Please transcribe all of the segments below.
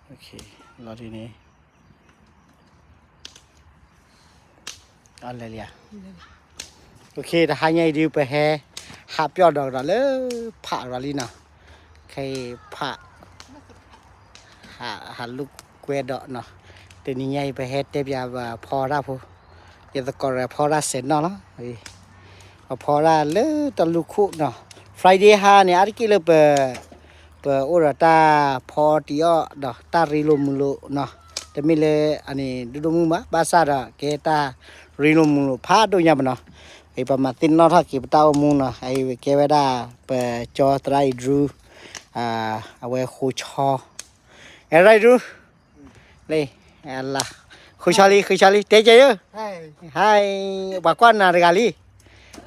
โอเครอทีนี้อะไรเลยโอเคแต่หายใจดีไปแฮหาเปียดอกแล้วผ่าอะไรนะใครผ่าหาลูกเกวดอกเนาะแต่นี่ใหญ่ไปแฮเต็มยาว่าพอละพูอย่าตะกอนพอละเสร็จเนาะเนาะพอละเลยตะลุคุเนาะ Friday ฮาเนี่ยอาทิตย์เลยเปิดโอราตาพอตีอ้อเนาะตาริโลมุโลเนาะแต่ไม่เลยอันนี้ดูมึงมาบาซาดะเกตาริโลมุโลพาดูยังเนาะไอ้ประมาณตินนอถ้าเก็บตามุงเนาะไอ้เกวดาเปิดจอตรายดูเอาไว้คูชออะไรดูเลยAllah Khushali te je hai bakwan na regali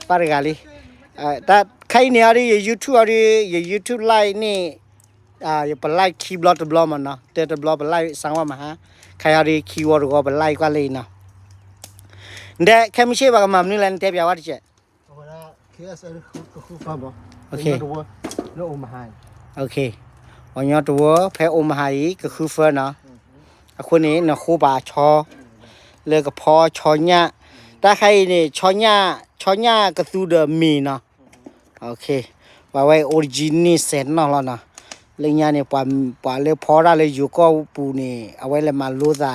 pa regali ta khai ne ari YouTube like ni ya pa like key blog to blog man na te to blog pa like sangwa ma ha khai ari keyword ko pa like kwa le na nde khamiche ba ma mni lan te pya wa ti che KSL khu fa bo okay no o ma hai okay วันนี้ตัวแพ้อมหายก็คือเฟิร์นเนาะคนนี้นะครูบาชอเลยก็พอชอเนี่ยถ้าใครเนี่ยชอเนี่ยก็คือเดมีเนาะโอเคว่าไว้ออริจินนี่เซนเนาะแล้วนะเรื่องนี้เนี่ยปาเลยพอได้เลยอยู่ก็ปูนี่เอาไว้เลยมาลูซา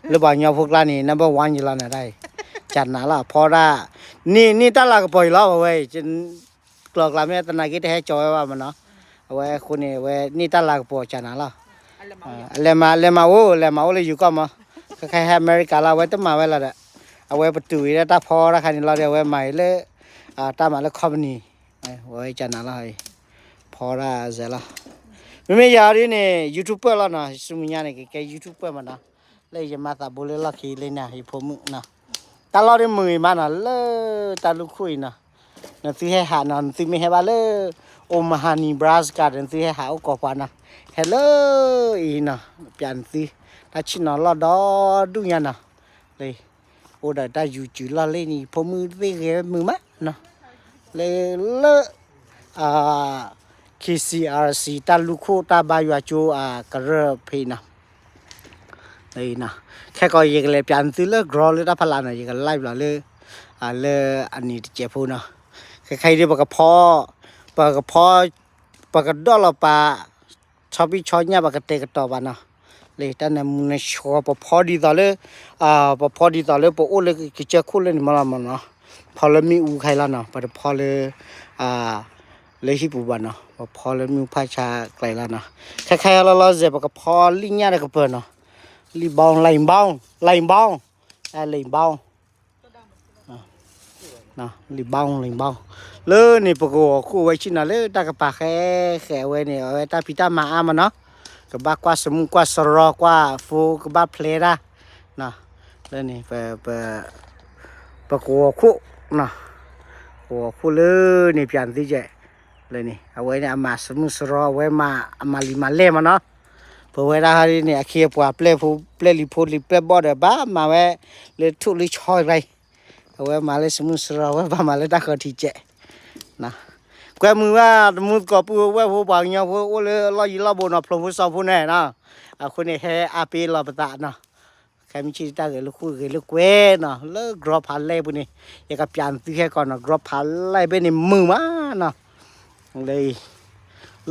หรือว่าเนี่ยพวกเรานี่ number 1อยู่แล้วนะได้จัดหนาละพอได้นี่ตั้งหลักปล่อยล้อเอาไว้จนกลอกลาเมียตนาคิดให้จอยว่ามันเนาะเอาไว้คนนี้ไว้นี่ตั้งหลักปล่อยจัดหนาละเลมาเลยอยู่ก็มาใครให้อเมริกาเราไว้ต้องมาไว้ละเด้อเอาไว้ประตูแล้วตาพอแล้วคันนี้เราเดี๋ยวไว้ใหม่เลยตามมาแล้วคอมนี่ไว้จัดหนาละให้พอละเสร็จละไม่ยาวดิเนี่ยยูทูบเบอร์แล้วนะสมัยนี้แกยูทูบเบอร์มันนะเลยจะมาตาบุเรลักขี้เลยนะให้ผมนะตาเราได้มือมานะเลยตาลูกคุยนะนั่นสิให้หานั่นสิไม่ให้บ้าเลยโอมาฮานีบราสการนั่นสิให้หาอุกปานะฮัลโหลอีนะเปลี่ยนสิถ้าชินอลอดอดูยันนะเลยโอ้ได้ได้อยู่จุดละเลยนี่ผมมือเรียกมือมะนะเลยเลKCRC ตาลูกโคตาบายว่าจูกระเพนะเลยนะแค่ก็ยังเลยเปลี่ยนสิเลยกรอเลยถ้าพลานะยังไล่เราเลยเลยอันนี้เจ็บพูนะใครๆเรียกปากกระเพาะปากกระดอลปลาชอบวิชอยเนี่ยปากกระเตกต่อบ้านนะเลยแต่เนี่ยมันชัวปพอดีต่อเลยปพอดีต่อเลยปโอ้เลยกิจคู่เลยนี่มาละมันเนาะพอเลยมีอูใครละเนาะพอเลยเลยฮิปุบันเนาะพอเลยมีพาชาไกลละเนาะใครๆเราเจ็บปากกระพอลิงเนี่ยเลยก็เปิดเนาะลีบองไหลบ้องไหลบ้องลีบ้องเลยนี่ปกติคู่ไว้ชินะเลยตากระปาแค่ไว้เนี่ยเอาไว้ตาพิตามาอามันเนาะกระบะกว่าสมุนกว่าสรอกว่าฟูกระบะเพลด้านะเลยนี่ไปปกติคู่นะคู่เลยนี่เปลี่ยนที่เจเลยนี่เอาไว้เนี่ยมาสมุนสรอไว้มาลิมาเล่มันเนาะพอเวลาhariนี่เขียบว่าเพลลิโพลิเพลบอดบ้ามาไว้เลยทุลิชอยไปเอาไว้มาเลยสมุนสรอไว้บ้ามาเลยตากระที่เจนะกว่ามือว่ามือก็ปูว่าผู้บางอย่างผู้โอ้เลยรอยีรอบนพลผู้สอบผู้แน่นะคนนี้ให้อาปีรอประตานะใครมีชีวิตตาเกิดลูกคู่เกิดลูกเว้นะเลิกกรอบพันเลยปุ่นี่อยากกับยานที่แค่ก่อนนะกรอบพันเลยเป็นในมือมานะเล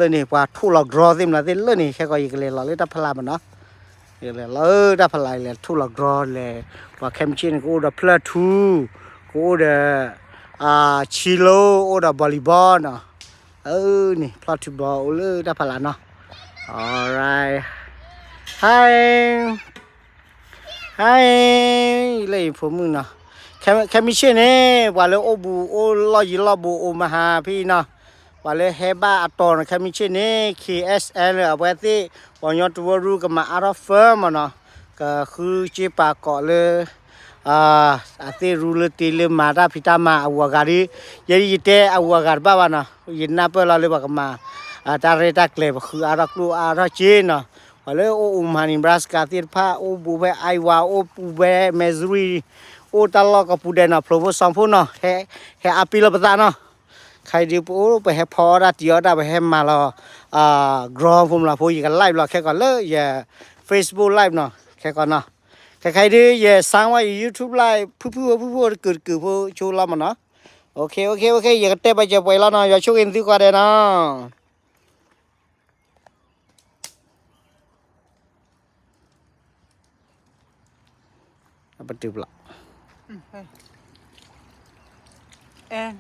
ยนี่ว่าทุลักรอเต็มละเต็มเลยนี่แค่ก็อีกเลยเราเลยดับพลามันเนาะเลยดับพลายเลยทุลักรอเลยว่าแคมชินกูดับพลาทูกูดับชิโลกูดับบอลลีบอลเนาะนี่พลาทูบอลเลยดับพลาเนาะ alright hi เลยผมมึงเนาะแคมชินเนี่ยว่าเลยโอลอยีลอบูโอมาหาพี่เนาะว่าเลยเฮบ้าตอนแคมิชินี่ KSL เอาไว้ที่วันยอดตัวรู้กันมาอาร์เฟิร์มเนาะก็คือจีปากเกาะเลยอาทิรู้เลยตีเลยมาได้พิธามาอวกาศยัยยิ่งเตะอวกาศบ้าวันเนาะยินนับไปเราเลยบอกกันมาตาเรตักเลยคืออารักลูอารักจีนเนาะว่าเลยโอ้มานิบรัสกาติร์พาโอ้บูเบไอวาโอ้บูเบเมซูรีโอ้ตลอดกับปูเดนเนาะพลบสองพูนเนาะเฮอาปีละปตาเนาะ ใครดีปูไปให้พอได้เดียวได้ไปให้มาแล้วกรอผมละพูดกันไลฟ์ละแค่ก่อนเลยอย่า Facebook ไลฟ์เนาะแค่ก่อนเนาะใครดีอย่าสร้างไว้ YouTube ไลฟ์ผู้เกิดผู้ชูละมันเนาะโอเคอย่าเตะไปจะไปแล้วเนาะอย่าช่วยกันดีกว่าเด้อเนาะapa tu pula Eh,